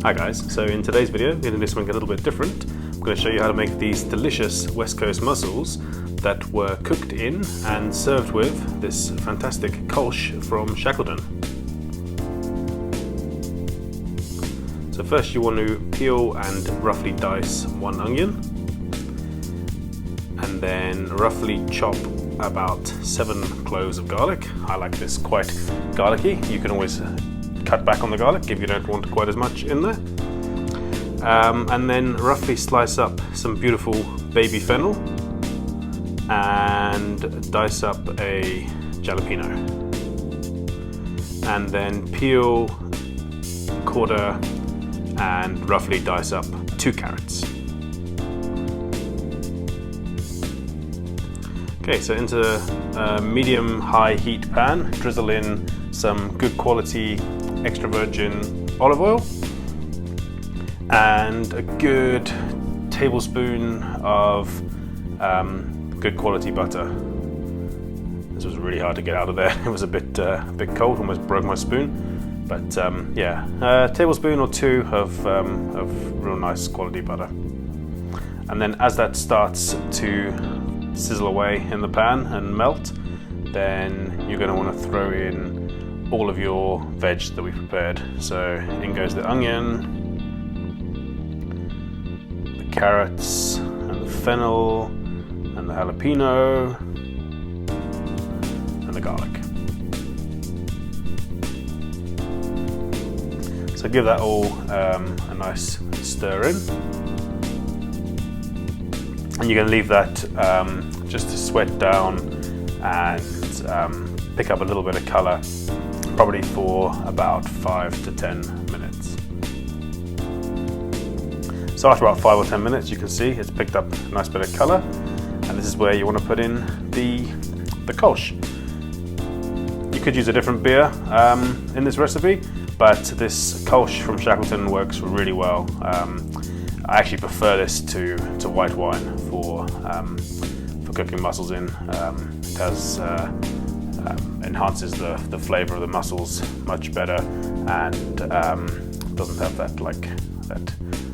Hi guys, so in today's video, we're going to do something a little bit different. I'm going to show you how to make these delicious West Coast mussels that were cooked in and served with this fantastic Kölsch from Shackleton. So first you want to peel and roughly dice one onion, and then roughly chop about 7 cloves of garlic. I like this quite garlicky. You can always cut back on the garlic if you don't want quite as much in there. And then roughly slice up some beautiful baby fennel and dice up a jalapeno. And then peel, quarter, and roughly dice up 2 carrots. Okay, so into a medium-high heat pan, drizzle in some good quality extra virgin olive oil and a good tablespoon of good quality butter. This was really hard to get out of there. It was a bit cold, almost broke my spoon. But yeah, a tablespoon or 2 of real nice quality butter. And then as that starts to sizzle away in the pan and melt, then you're going to want to throw in all of your veg that we prepared. So in goes the onion, the carrots, and the fennel, and the jalapeno, and the garlic. So give that all a nice stir in. And you're going to leave that just to sweat down and pick up a little bit of colour, probably for about 5 to 10 minutes. So after about 5 or 10 minutes, you can see it's picked up a nice bit of colour, and this is where you want to put in the Kölsch. You could use a different beer in this recipe, but this Kölsch from Shackleton works really well. I actually prefer this to white wine for cooking mussels in. It has enhances the flavour of the mussels much better, and doesn't have that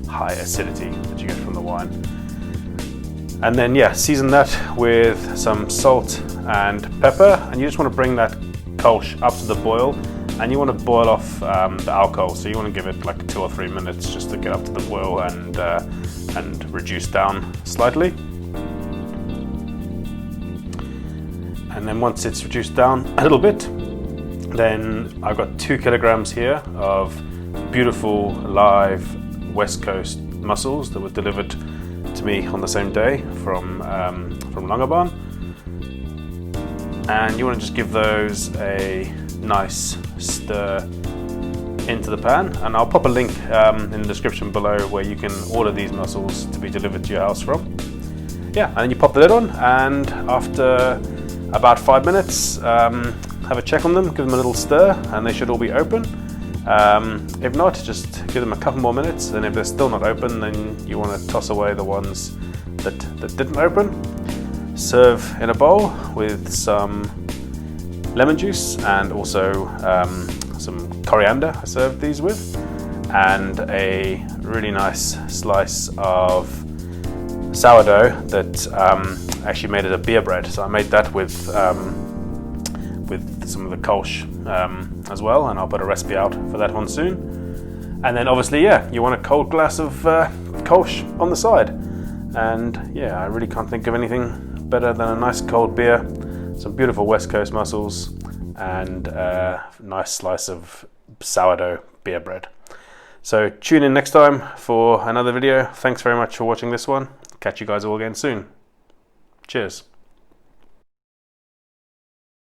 high acidity that you get from the wine. And then yeah, season that with some salt and pepper, and you just want to bring that Kölsch up to the boil. And you want to boil off the alcohol, so you want to give it like 2 or 3 minutes just to get up to the boil and reduce down slightly. And then once it's reduced down a little bit, then I've got 2 kilograms here of beautiful live West Coast mussels that were delivered to me on the same day from Langerbahn. And you want to just give those a nice stir into the pan, and I'll pop a link in the description below where you can order these mussels to be delivered to your house from. Yeah, and then you pop the lid on, and after about 5 minutes, have a check on them, give them a little stir, and they should all be open. If not, just give them a couple more minutes, and if they're still not open, then you want to toss away the ones that didn't open. Serve in a bowl with some lemon juice and also some coriander I served these with, and a really nice slice of sourdough that I actually made as a beer bread. So I made that with some of the Kölsch as well, and I'll put a recipe out for that one soon. And then obviously, yeah, you want a cold glass of Kölsch on the side. And yeah, I really can't think of anything better than a nice cold beer, some beautiful West Coast mussels, and a nice slice of sourdough beer bread. So tune in next time for another video. Thanks very much for watching this one. Catch you guys all again soon. Cheers.